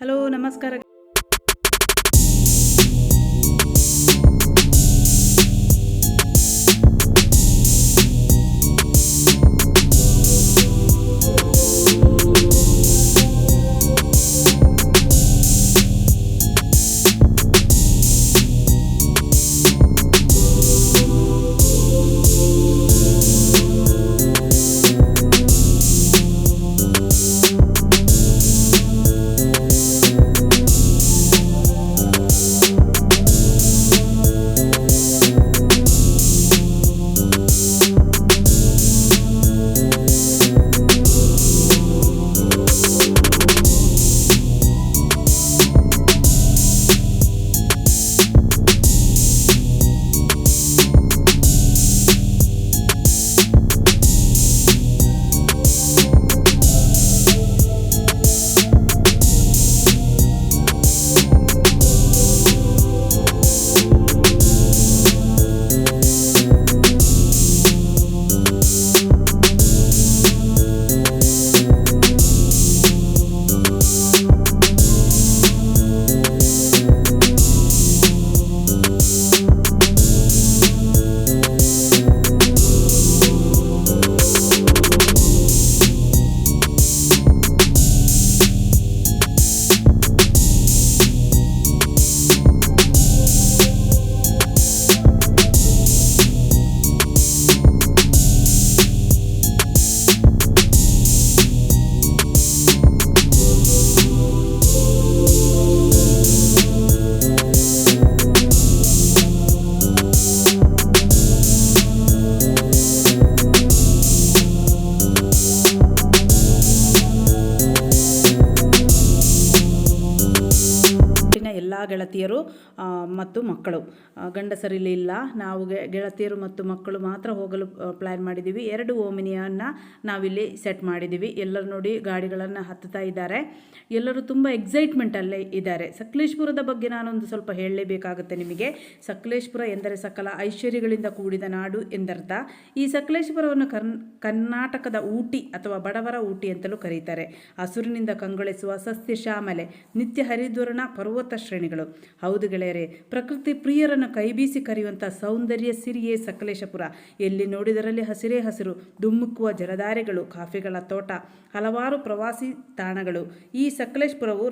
Hello ನಮಸ್ಕಾರ. ಎಲ್ಲ ಗೆಳತಿಯರು ಮತ್ತು ಮಕ್ಕಳು, ಗಂಡಸರಿಲ್ಲಿ ಇಲ್ಲ. ನಾವು ಗೆಳತಿಯರು ಮತ್ತು ಮಕ್ಕಳು ಮಾತ್ರ ಹೋಗಲು ಪ್ಲ್ಯಾನ್ ಮಾಡಿದ್ದೀವಿ. 2 ಓಮಿನಿಯನ್ನು ನಾವಿಲ್ಲಿ ಸೆಟ್ ಮಾಡಿದ್ದೀವಿ. ಎಲ್ಲರೂ ನೋಡಿ ಗಾಡಿಗಳನ್ನು ಹತ್ತುತ್ತಾ ಇದ್ದಾರೆ. ಎಲ್ಲರೂ ತುಂಬ ಎಕ್ಸೈಟ್ಮೆಂಟಲ್ಲೇ ಇದ್ದಾರೆ. ಸಕಲೇಶಪುರದ ಬಗ್ಗೆ ನಾನೊಂದು ಸ್ವಲ್ಪ ಹೇಳಲೇಬೇಕಾಗುತ್ತೆ ನಿಮಗೆ. ಸಕಲೇಶಪುರ ಎಂದರೆ ಸಕಲ ಐಶ್ವರ್ಯಗಳಿಂದ ಕೂಡಿದ ನಾಡು ಎಂದರ್ಥ. ಈ ಸಕಲೇಶಪುರವನ್ನು ಕರ್ನಾಟಕದ ಊಟಿ ಅಥವಾ ಬಡವರ ಊಟಿ ಅಂತಲೂ ಕರೀತಾರೆ. ಹಸುರಿನಿಂದ ಕಂಗೊಳಿಸುವ ಸಸ್ಯ ಶ್ಯಾಮಲೆ, ನಿತ್ಯ ಹರಿದ್ವರ್ಣ ಪರ್ವತ ಶ್ರೇಣಿಗಳು. ಹೌದು ಗೆಳೆಯರೇ, ಪ್ರಕೃತಿ ಪ್ರಿಯರನ್ನು ಕೈಬೀಸಿ ಕರೆಯುವಂಥ ಸೌಂದರ್ಯ ಸಿರಿಯೇ ಸಕಲೇಶಪುರ. ಎಲ್ಲಿ ನೋಡಿದರಲ್ಲಿ ಹಸಿರೇ ಹಸಿರು, ಧುಮ್ಮುಕ್ಕುವ ಜಲಧಾರೆಗಳು, ಕಾಫಿಗಳ ತೋಟ, ಹಲವಾರು ಪ್ರವಾಸಿ ತಾಣಗಳು. ಈ ಸಕಲೇಶಪುರವು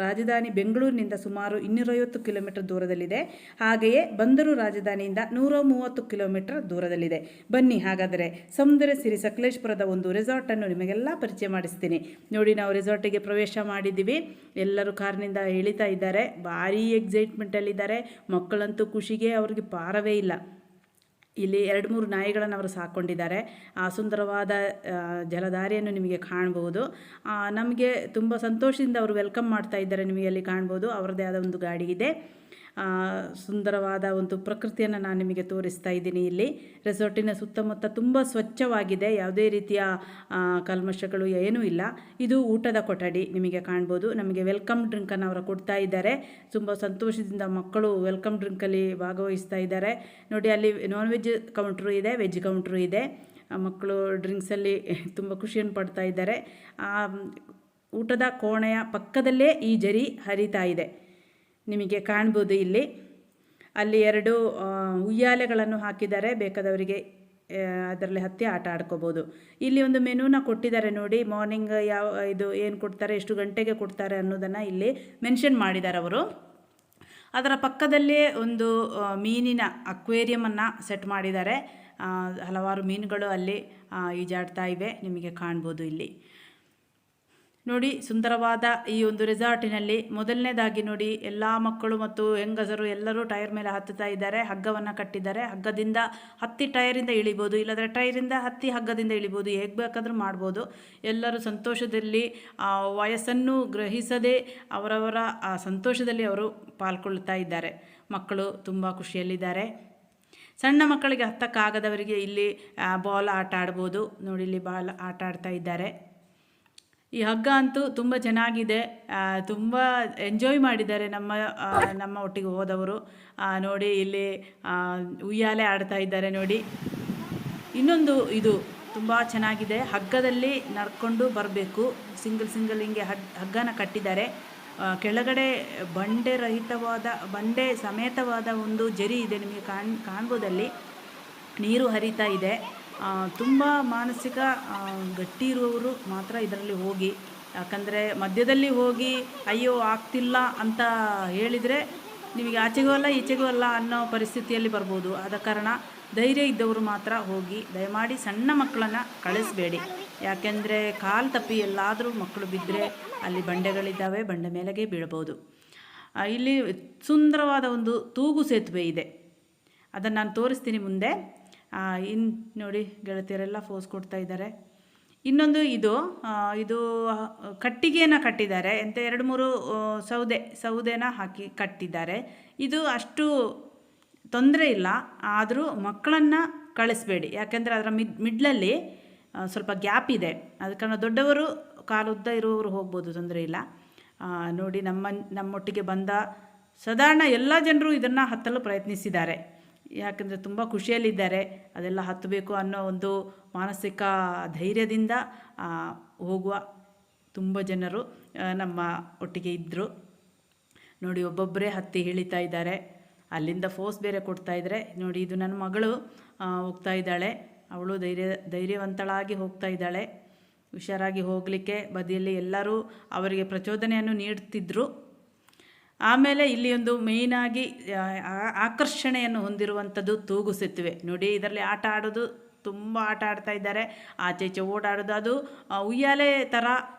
ರಾಜಧಾನಿ ಬೆಂಗಳೂರಿನಿಂದ ಸುಮಾರು 250 ಕಿಲೋಮೀಟರ್ ದೂರದಲ್ಲಿದೆ. ಹಾಗೆಯೇ ಬಂದರು ರಾಜಧಾನಿಯಿಂದ 130 ಕಿಲೋಮೀಟರ್ ದೂರದಲ್ಲಿದೆ. ಬನ್ನಿ ಹಾಗಾದರೆ ಸೌಂದರ್ಯ ಸಿರಿ ಸಕಲೇಶಪುರದ ಒಂದು ರೆಸಾರ್ಟನ್ನು ನಿಮಗೆಲ್ಲ ಪರಿಚಯ ಮಾಡಿಸ್ತೀನಿ. ನೋಡಿ, ನಾವು ರೆಸಾರ್ಟಿಗೆ ಪ್ರವೇಶ ಮಾಡಿದ್ದೀವಿ. ಎಲ್ಲರೂ ಕಾರಿನಿಂದ ಇಳಿತಾ ಇದ್ದಾರೆ. ಭಾರೀ ಎಕ್ಸೈಟ್ಮೆಂಟಲ್ಲಿದ್ದಾರೆ. ಮಕ್ಕಳಂತೂ ಖುಷಿಗೆ ಅವ್ರಿಗೆ ಪಾರವೇ ಇಲ್ಲ. ಇಲ್ಲಿ 2-3 ನಾಯಿಗಳನ್ನು ಅವರು ಸಾಕೊಂಡಿದ್ದಾರೆ. ಆ ಸುಂದರವಾದ ಜಲಧಾರೆಯನ್ನು ನಿಮಗೆ ಕಾಣ್ಬೋದು. ನಮಗೆ ತುಂಬ ಸಂತೋಷದಿಂದ ಅವರು ವೆಲ್ಕಮ್ ಮಾಡ್ತಾ ಇದ್ದಾರೆ. ನಿಮಗೆ ಅಲ್ಲಿ ಕಾಣ್ಬೋದು ಅವರದೇ ಆದ ಒಂದು ಗಾಡಿ ಇದೆ. ಸುಂದರವಾದ ಒಂದು ಪ್ರಕೃತಿಯನ್ನು ನಾನು ನಿಮಗೆ ತೋರಿಸ್ತಾ ಇದ್ದೀನಿ. ಇಲ್ಲಿ ರೆಸಾರ್ಟಿನ ಸುತ್ತಮುತ್ತ ತುಂಬ ಸ್ವಚ್ಛವಾಗಿದೆ. ಯಾವುದೇ ರೀತಿಯ ಕಲ್ಮಶಗಳು ಏನೂ ಇಲ್ಲ. ಇದು ಊಟದ ಕೊಠಡಿ ನಿಮಗೆ ಕಾಣ್ಬೋದು. ನಮಗೆ ವೆಲ್ಕಮ್ ಡ್ರಿಂಕನ್ನು ಅವರು ಕೊಡ್ತಾ ಇದ್ದಾರೆ. ತುಂಬ ಸಂತೋಷದಿಂದ ಮಕ್ಕಳು ವೆಲ್ಕಮ್ ಡ್ರಿಂಕಲ್ಲಿ ಭಾಗವಹಿಸ್ತಾ ಇದ್ದಾರೆ. ನೋಡಿ, ಅಲ್ಲಿ ನಾನ್ ವೆಜ್ ಕೌಂಟ್ರು ಇದೆ, ವೆಜ್ ಕೌಂಟ್ರು ಇದೆ. ಮಕ್ಕಳು ಡ್ರಿಂಕ್ಸಲ್ಲಿ ತುಂಬ ಖುಷಿಯನ್ನು ಪಡ್ತಾ ಇದ್ದಾರೆ. ಊಟದ ಕೋಣೆಯ ಪಕ್ಕದಲ್ಲೇ ಈ ಜರಿ ಹರಿತಾ ಇದೆ, ನಿಮಗೆ ಕಾಣ್ಬೋದು. ಇಲ್ಲಿ ಅಲ್ಲಿ 2 ಉಯ್ಯಾಲೆಗಳನ್ನು ಹಾಕಿದ್ದಾರೆ. ಬೇಕಾದವರಿಗೆ ಅದರಲ್ಲಿ ಹತ್ತಿ ಆಟ ಆಡ್ಕೋಬೋದು. ಇಲ್ಲಿ ಒಂದು ಮೆನುನ ಕೊಟ್ಟಿದ್ದಾರೆ ನೋಡಿ. ಮಾರ್ನಿಂಗ್ ಇದು ಏನು ಕೊಡ್ತಾರೆ, ಎಷ್ಟು ಗಂಟೆಗೆ ಕೊಡ್ತಾರೆ ಅನ್ನೋದನ್ನು ಇಲ್ಲಿ ಮೆನ್ಷನ್ ಮಾಡಿದ್ದಾರೆ ಅವರು. ಅದರ ಪಕ್ಕದಲ್ಲೇ ಒಂದು ಮೀನಿನ ಅಕ್ವೇರಿಯಮನ್ನು ಸೆಟ್ ಮಾಡಿದ್ದಾರೆ. ಹಲವಾರು ಮೀನುಗಳು ಅಲ್ಲಿ ಈಜಾಡ್ತಾ ಇವೆ, ನಿಮಗೆ ಕಾಣ್ಬೋದು ಇಲ್ಲಿ. ನೋಡಿ, ಸುಂದರವಾದ ಈ ಒಂದು ರೆಸಾರ್ಟಿನಲ್ಲಿ ಮೊದಲನೇದಾಗಿ ನೋಡಿ, ಎಲ್ಲ ಮಕ್ಕಳು ಮತ್ತು ಹೆಂಗಸರು ಎಲ್ಲರೂ ಟೈರ್ ಮೇಲೆ ಹತ್ತುತ್ತಾ ಇದ್ದಾರೆ. ಹಗ್ಗವನ್ನು ಕಟ್ಟಿದ್ದಾರೆ. ಹಗ್ಗದಿಂದ ಹತ್ತಿ ಟೈರಿಂದ ಇಳಿಬೋದು, ಇಲ್ಲದ್ರೆ ಟೈರಿಂದ ಹತ್ತಿ ಹಗ್ಗದಿಂದ ಇಳಿಬೋದು. ಹೇಗೆ ಬೇಕಾದರೂ ಮಾಡ್ಬೋದು. ಎಲ್ಲರೂ ಸಂತೋಷದಲ್ಲಿ ವಯಸ್ಸನ್ನು ಗ್ರಹಿಸದೆ ಅವರವರ ಸಂತೋಷದಲ್ಲಿ ಅವರು ಪಾಲ್ಗೊಳ್ತಾ ಇದ್ದಾರೆ. ಮಕ್ಕಳು ತುಂಬ ಖುಷಿಯಲ್ಲಿದ್ದಾರೆ. ಸಣ್ಣ ಮಕ್ಕಳಿಗೆ ಹತ್ತಕ್ಕಾಗದವರಿಗೆ ಇಲ್ಲಿ ಬಾಲ್ ಆಟ ಆಡ್ಬೋದು. ನೋಡಿ, ಇಲ್ಲಿ ಬಾಲ್ ಆಟ ಆಡ್ತಾ ಇದ್ದಾರೆ. ಈ ಹಗ್ಗ ಅಂತೂ ತುಂಬ ಚೆನ್ನಾಗಿದೆ. ತುಂಬ ಎಂಜಾಯ್ ಮಾಡಿದ್ದಾರೆ ನಮ್ಮ ಒಟ್ಟಿಗೆ ಹೋದವರು. ನೋಡಿ, ಇಲ್ಲಿ ಉಯ್ಯಾಲೆ ಆಡ್ತಾ ಇದ್ದಾರೆ. ನೋಡಿ, ಇನ್ನೊಂದು ಇದು ತುಂಬ ಚೆನ್ನಾಗಿದೆ. ಹಗ್ಗದಲ್ಲಿ ನಡ್ಕೊಂಡು ಬರಬೇಕು. ಸಿಂಗಲ್ ಹಿಂಗೆ ಹಗ್ಗನ ಕಟ್ಟಿದ್ದಾರೆ. ಕೆಳಗಡೆ ಬಂಡೆ ರಹಿತವಾದ ಬಂಡೆ ಸಮೇತವಾದ ಒಂದು ಜರಿ ಇದೆ, ನಿಮಗೆ ಕಾಣ್ಬೋದಲ್ಲಿ ನೀರು ಹರಿತಾ ಇದೆ. ತುಂಬ ಮಾನಸಿಕ ಗಟ್ಟಿ ಇರುವವರು ಮಾತ್ರ ಇದರಲ್ಲಿ ಹೋಗಿ, ಯಾಕಂದರೆ ಮಧ್ಯದಲ್ಲಿ ಹೋಗಿ ಅಯ್ಯೋ ಆಗ್ತಿಲ್ಲ ಅಂತ ಹೇಳಿದರೆ ನಿಮಗೆ ಆಚೆಗೂ ಅಲ್ಲ ಈಚೆಗೂ ಅಲ್ಲ ಅನ್ನೋ ಪರಿಸ್ಥಿತಿಯಲ್ಲಿ ಬರ್ಬೋದು. ಆದ ಕಾರಣ ಧೈರ್ಯ ಇದ್ದವರು ಮಾತ್ರ ಹೋಗಿ. ದಯಮಾಡಿ ಸಣ್ಣ ಮಕ್ಕಳನ್ನು ಕಳಿಸಬೇಡಿ, ಯಾಕೆಂದರೆ ಕಾಲು ತಪ್ಪಿ ಎಲ್ಲಾದರೂ ಮಕ್ಕಳು ಬಿದ್ದರೆ ಅಲ್ಲಿ ಬಂಡೆಗಳಿದ್ದಾವೆ, ಬಂಡೆ ಮೇಲೆಗೆ ಬೀಳ್ಬೋದು. ಇಲ್ಲಿ ಸುಂದರವಾದ ಒಂದು ತೂಗು ಸೇತುವೆ ಇದೆ, ಅದನ್ನು ನಾನು ತೋರಿಸ್ತೀನಿ ಮುಂದೆ. ನೋಡಿ ಗೆಳತಿಯರೆಲ್ಲ ಫೋಸ್ ಕೊಡ್ತಾ ಇದ್ದಾರೆ. ಇನ್ನೊಂದು ಇದು ಕಟ್ಟಿಗೆಯನ್ನು ಕಟ್ಟಿದ್ದಾರೆ, ಎಂತ 2-3 ಸೌದೆನ ಹಾಕಿ ಕಟ್ಟಿದ್ದಾರೆ. ಇದು ಅಷ್ಟು ತೊಂದರೆ ಇಲ್ಲ, ಆದರೂ ಮಕ್ಕಳನ್ನು ಕಳಿಸ್ಬೇಡಿ, ಯಾಕೆಂದರೆ ಅದರ ಮಿಡ್ಲಲ್ಲಿ ಸ್ವಲ್ಪ ಗ್ಯಾಪ್ ಇದೆ. ಅದ ಕಾರಣ ದೊಡ್ಡವರು ಕಾಲುದ್ದ ಇರುವವರು ಹೋಗ್ಬೋದು, ತೊಂದರೆ ಇಲ್ಲ. ನೋಡಿ ನಮ್ಮೊಟ್ಟಿಗೆ ಬಂದ ಸಾಧಾರಣ ಎಲ್ಲ ಜನರು ಇದನ್ನು ಹತ್ತಲು ಪ್ರಯತ್ನಿಸಿದ್ದಾರೆ, ಯಾಕೆಂದರೆ ತುಂಬ ಖುಷಿಯಲ್ಲಿದ್ದಾರೆ. ಅದೆಲ್ಲ ಹತ್ತಬೇಕು ಅನ್ನೋ ಒಂದು ಮಾನಸಿಕ ಧೈರ್ಯದಿಂದ ಹೋಗುವ ತುಂಬ ಜನರು ನಮ್ಮ ಒಟ್ಟಿಗೆ ಇದ್ದರು. ನೋಡಿ ಒಬ್ಬೊಬ್ಬರೇ ಹತ್ತಿ ಇಳಿತಾ ಇದ್ದಾರೆ, ಅಲ್ಲಿಂದ ಫೋರ್ಸ್ ಬೇರೆ ಕೊಡ್ತಾ ಇದ್ದಾರೆ. ನೋಡಿ ಇದು ನನ್ನ ಮಗಳು ಹೋಗ್ತಾ ಇದ್ದಾಳೆ, ಅವಳು ಧೈರ್ಯವಂತಳಾಗಿ ಹೋಗ್ತಾ ಇದ್ದಾಳೆ, ಹುಷಾರಾಗಿ ಹೋಗಲಿಕ್ಕೆ. ಬದಿಯಲ್ಲಿ ಎಲ್ಲರೂ ಅವರಿಗೆ ಪ್ರಚೋದನೆಯನ್ನು ನೀಡ್ತಿದ್ರು. ಆಮೇಲೆ ಇಲ್ಲಿ ಒಂದು ಮೇಯ್ನಾಗಿ ಆಕರ್ಷಣೆಯನ್ನು ಹೊಂದಿರುವಂಥದ್ದು ತೂಗು ಸೇತುವೆ. ನೋಡಿ ಇದರಲ್ಲಿ ಆಟ ಆಡೋದು, ತುಂಬ ಆಟ ಆಡ್ತಾ ಇದ್ದಾರೆ, ಆಚೆ ಈಚೆ ಓಡಾಡೋದು. ಅದು ಉಯ್ಯಾಲೆ ಥರ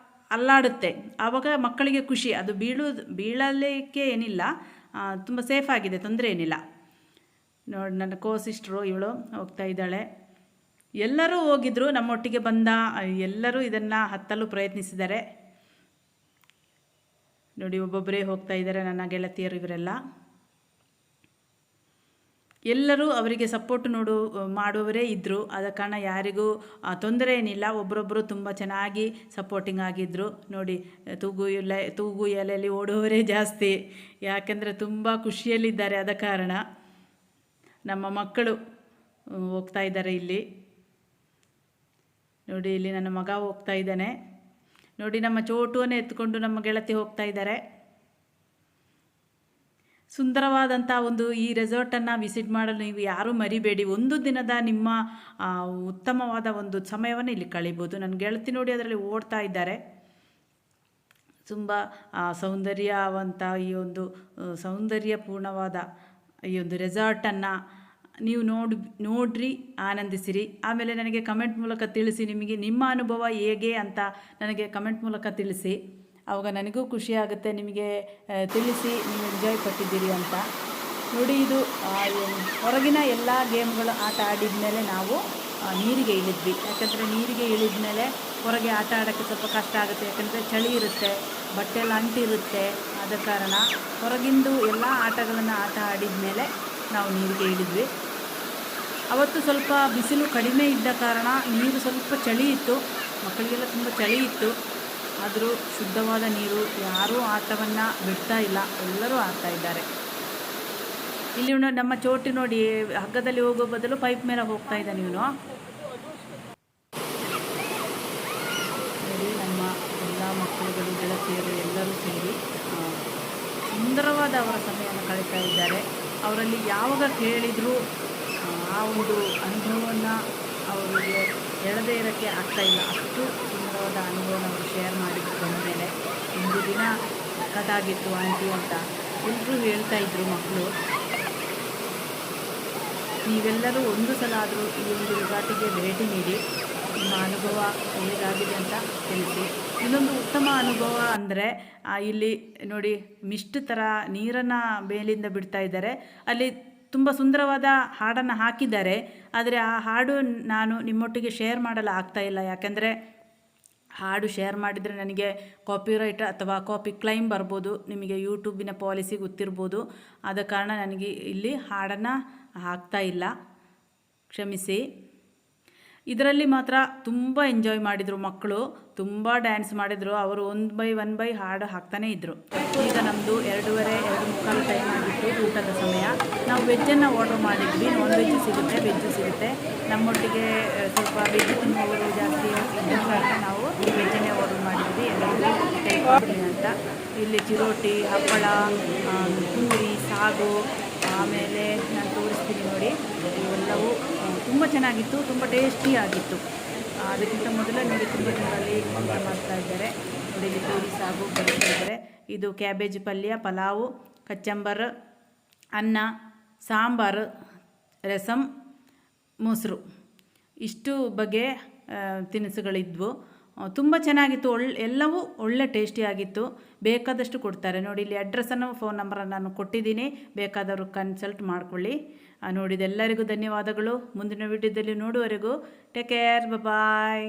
ಅಲ್ಲಾಡುತ್ತೆ, ಆವಾಗ ಮಕ್ಕಳಿಗೆ ಖುಷಿ. ಅದು ಬೀಳಲಿಕ್ಕೆ ಏನಿಲ್ಲ, ತುಂಬ ಸೇಫ್ ಆಗಿದೆ, ತೊಂದರೆ ಏನಿಲ್ಲ. ನೋಡಿ ನನ್ನ ಸಿಸ್ಟ್ರು ಇವಳು ಹೋಗ್ತಾ ಇದ್ದಾಳೆ. ಎಲ್ಲರೂ ಹೋಗಿದ್ರು, ನಮ್ಮೊಟ್ಟಿಗೆ ಬಂದ ಎಲ್ಲರೂ ಇದನ್ನು ಹತ್ತಲು ಪ್ರಯತ್ನಿಸಿದ್ದಾರೆ. ನೋಡಿ ಒಬ್ಬೊಬ್ಬರೇ ಹೋಗ್ತಾ ಇದ್ದಾರೆ, ನನ್ನ ಗೆಳತಿಯರು ಇವರೆಲ್ಲ. ಎಲ್ಲರೂ ಅವರಿಗೆ ಸಪೋರ್ಟ್ ಮಾಡುವವರೇ ಇದ್ದರು, ಆದ ಕಾರಣ ಯಾರಿಗೂ ತೊಂದರೆ ಏನಿಲ್ಲ. ಒಬ್ಬರೊಬ್ಬರು ತುಂಬ ಚೆನ್ನಾಗಿ ಸಪೋರ್ಟಿಂಗ್ ಆಗಿದ್ದರು. ನೋಡಿ ತೂಗು ಎಲೆಯಲ್ಲಿ ಓಡುವವರೇ ಜಾಸ್ತಿ, ಯಾಕೆಂದರೆ ತುಂಬ ಖುಷಿಯಲ್ಲಿದ್ದಾರೆ. ಆದ ಕಾರಣ ನಮ್ಮ ಮಕ್ಕಳು ಹೋಗ್ತಾ ಇದ್ದಾರೆ. ಇಲ್ಲಿ ನೋಡಿ, ಇಲ್ಲಿ ನನ್ನ ಮಗ ಹೋಗ್ತಾ ಇದ್ದಾನೆ. ನೋಡಿ ನಮ್ಮ ಚೋಟುವನ್ನು ಎತ್ಕೊಂಡು ನಮ್ಮ ಗೆಳತಿ ಹೋಗ್ತಾ ಇದ್ದಾರೆ. ಸುಂದರವಾದಂಥ ಒಂದು ಈ ರೆಸಾರ್ಟನ್ನು ವಿಸಿಟ್ ಮಾಡಲು ನೀವು ಯಾರೂ ಮರಿಬೇಡಿ. ಒಂದು ದಿನದ ನಿಮ್ಮ ಉತ್ತಮವಾದ ಒಂದು ಸಮಯವನ್ನು ಇಲ್ಲಿ ಕಳಿಬೋದು. ನನ್ನ ಗೆಳತಿ ನೋಡಿ ಅದರಲ್ಲಿ ಓಡ್ತಾ ಇದ್ದಾರೆ. ತುಂಬ ಸೌಂದರ್ಯವಂತ ಈ ಒಂದು ಸೌಂದರ್ಯಪೂರ್ಣವಾದ ಈ ಒಂದು ರೆಸಾರ್ಟನ್ನು ನೀವು ನೋಡ್ರಿ, ಆನಂದಿಸಿರಿ. ಆಮೇಲೆ ನನಗೆ ಕಮೆಂಟ್ ಮೂಲಕ ತಿಳಿಸಿ, ನಿಮಗೆ ನಿಮ್ಮ ಅನುಭವ ಹೇಗೆ ಅಂತ ನನಗೆ ಕಮೆಂಟ್ ಮೂಲಕ ತಿಳಿಸಿ. ಆವಾಗ ನನಗೂ ಖುಷಿಯಾಗುತ್ತೆ, ನಿಮಗೆ ತಿಳಿಸಿ ನೀವು ಎಂಜಾಯ್ ಪಟ್ಟಿದ್ದೀರಿ ಅಂತ. ನೋಡಿ ಇದು ಹೊರಗಿನ ಎಲ್ಲ ಗೇಮ್ಗಳು ಆಟ ಆಡಿದ ಮೇಲೆ ನಾವು ನೀರಿಗೆ ಇಳಿದ್ವಿ. ಯಾಕಂದರೆ ನೀರಿಗೆ ಇಳಿದ ಮೇಲೆ ಹೊರಗೆ ಆಟ ಆಡೋಕ್ಕೆ ಸ್ವಲ್ಪ ಕಷ್ಟ ಆಗುತ್ತೆ, ಯಾಕಂದರೆ ಚಳಿ ಇರುತ್ತೆ, ಬಟ್ಟೆ ಎಲ್ಲ ಅಂಟಿರುತ್ತೆ. ಆದ ಕಾರಣ ಹೊರಗಿಂದು ಎಲ್ಲ ಆಟಗಳನ್ನು ಆಟ ಆಡಿದ ಮೇಲೆ ನಾವು ನೀರಿಗೆ ಇಳಿದ್ವಿ. ಅವತ್ತು ಸ್ವಲ್ಪ ಬಿಸಿಲು ಕಡಿಮೆ ಇದ್ದ ಕಾರಣ ನೀರು ಸ್ವಲ್ಪ ಚಳಿ ಇತ್ತು, ಮಕ್ಕಳಿಗೆಲ್ಲ ತುಂಬ ಚಳಿ ಇತ್ತು. ಆದರೂ ಶುದ್ಧವಾದ ನೀರು, ಯಾರೂ ಆಟವನ್ನು ಬಿಡ್ತಾ ಇಲ್ಲ, ಎಲ್ಲರೂ ಆಡ್ತಾ ಇದ್ದಾರೆ. ಇಲ್ಲಿ ನಮ್ಮ ಚೋಟಿ ನೋಡಿ, ಹಗ್ಗದಲ್ಲಿ ಹೋಗೋ ಬದಲು ಪೈಪ್ ಮೇಲೆ ಹೋಗ್ತಾ ಇದ್ದಾನೆ ಇವನು. ನೋಡಿ ನಮ್ಮ ಎಲ್ಲ ಮಕ್ಕಳುಗಳು, ಗೆಳತಿಯರು ಎಲ್ಲರೂ ಸೇರಿ ಸುಂದರವಾದ ಅವರ ಸಮಯವನ್ನು ಕಳೀತಾ ಇದ್ದಾರೆ. ಅವರಲ್ಲಿ ಯಾವಾಗ ಕೇಳಿದರೂ ಆ ಒಂದು ಅನುಭವವನ್ನು ಅವರಿಗೆ ಹೇಳದೇ ಇರೋಕ್ಕೆ ಆಗ್ತಾಯಿಲ್ಲ. ಅಷ್ಟು ಸುಂದರವಾದ ಅನುಭವನ ಅವರು ಶೇರ್ ಮಾಡಿದ್ರು. ಬಂದ ಮೇಲೆ ಒಂದು ದಿನ ಸಖತ್ತಾಗಿತ್ತು ಆಂಟಿ ಅಂತ ಎಲ್ಲರೂ ಹೇಳ್ತಾಯಿದ್ರು ಮಕ್ಕಳು. ನೀವೆಲ್ಲರೂ ಒಂದು ಸಲ ಆದರೂ ಈ ಒಂದು ರೆಸಾರ್ಟಿಗೆ ಭೇಟಿ ನೀಡಿ, ನಿಮ್ಮ ಅನುಭವ ಹೇಗಾಗಿದೆ ಅಂತ ತಿಳಿಸಿ. ಇನ್ನೊಂದು ಉತ್ತಮ ಅನುಭವ ಅಂದರೆ ಇಲ್ಲಿ ನೋಡಿ ಮಿಸ್ಟ್ ಥರ ನೀರನ್ನು ಮೇಲಿಂದ ಬಿಡ್ತಾ ಇದ್ದಾರೆ. ಅಲ್ಲಿ ತುಂಬ ಸುಂದರವಾದ ಹಾಡನ್ನು ಹಾಕಿದ್ದಾರೆ, ಆದರೆ ಆ ಹಾಡು ನಾನು ನಿಮ್ಮೊಟ್ಟಿಗೆ ಶೇರ್ ಮಾಡಲು ಆಗ್ತಾಯಿಲ್ಲ. ಯಾಕೆಂದರೆ ಹಾಡು ಶೇರ್ ಮಾಡಿದರೆ ನನಗೆ ಕಾಪಿರೈಟ್ ಅಥವಾ ಕಾಪಿ ಕ್ಲೈಮ್ ಬರ್ಬೋದು, ನಿಮಗೆ ಯೂಟ್ಯೂಬಿನ ಪಾಲಿಸಿ ಗೊತ್ತಿರ್ಬೋದು. ಆದ ಕಾರಣ ನನಗೆ ಇಲ್ಲಿ ಹಾಡನ್ನು ಹಾಕ್ತಾಯಿಲ್ಲ, ಕ್ಷಮಿಸಿ. ಇದರಲ್ಲಿ ಮಾತ್ರ ತುಂಬ ಎಂಜಾಯ್ ಮಾಡಿದರು ಮಕ್ಕಳು, ತುಂಬ ಡ್ಯಾನ್ಸ್ ಮಾಡಿದರು. ಅವರು 1 by 1 ಹಾಡು ಹಾಕ್ತಾನೇ ಇದ್ದರು. ಈಗ ನಮ್ಮದು 2:30 ಟೈಮ್ ಆಗಿತ್ತು ಊಟದ ಸಮಯ. ನಾವು ವೆಜ್ಜನ್ನು ಆರ್ಡ್ರ್ ಮಾಡಿದ್ವಿ. ನಾನ್ ವೆಜ್ ಸಿಗುತ್ತೆ, ವೆಜ್ಜು ಸಿಗುತ್ತೆ. ನಮ್ಮೊಟ್ಟಿಗೆ ಸ್ವಲ್ಪ ವೆಜ್ ತಿನ್ನುವವರು ಜಾಸ್ತಿ ಇದ್ದಕ್ಕಾಗಿ ನಾವು ವೆಜ್ಜನ್ನೇ ಆರ್ಡ್ರ್ ಮಾಡಿದ್ವಿ, ಎಲ್ಲರಿಗೂ ಟೇಕ್ ಅಂತ. ಇಲ್ಲಿ ಚಿರೋಟಿ, ಹಪ್ಪಳ, ಪೂರಿ, ಸಾಗು, ಆಮೇಲೆ ನಾನು ತೋರಿಸ್ತೀನಿ ನೋಡಿ, ಇವೆಲ್ಲವೂ ತುಂಬ ಚೆನ್ನಾಗಿತ್ತು, ತುಂಬ ಟೇಸ್ಟಿಯಾಗಿತ್ತು. ಅದಕ್ಕಿಂತ ಮೊದಲು ನೋಡಿ ತುಂಬ ಜನರಲ್ಲಿ ಊಟ ಮಾಡ್ತಾ ಇದ್ದಾರೆ. ನೋಡಿ ಇಲ್ಲಿ ಪೂರಿ ಸಾಗು ಬಡಿಸ್ತಾ ಇದ್ದಾರೆ. ಇದು ಕ್ಯಾಬೇಜ್ ಪಲ್ಯ, ಪಲಾವು, ಕಚ್ಚಂಬರ್, ಅನ್ನ, ಸಾಂಬಾರು, ರಸಮ್, ಮೊಸರು, ಇಷ್ಟು ಬಗೆ ತಿನಿಸುಗಳಿದ್ವು. ತುಂಬ ಚೆನ್ನಾಗಿತ್ತು. ಎಲ್ಲವೂ ಒಳ್ಳೆ ಟೇಸ್ಟಿಯಾಗಿತ್ತು. ಬೇಕಾದಷ್ಟು ಕೊಡ್ತಾರೆ ನೋಡಿ. ಇಲ್ಲಿ ಅಡ್ರೆಸ್ಸನ್ನು, ಫೋನ್ ನಂಬರನ್ನು ನಾನು ಕೊಟ್ಟಿದ್ದೀನಿ, ಬೇಕಾದವರು ಕನ್ಸಲ್ಟ್ ಮಾಡ್ಕೊಳ್ಳಿ. ನೋಡಿದ ಎಲ್ಲರಿಗೂ ಧನ್ಯವಾದಗಳು. ಮುಂದಿನ ವಿಡಿಯೋದಲ್ಲಿ ನೋಡುವವರೆಗೂ ಟೇಕ್ ಕೇರ್, ಬಾಯ್.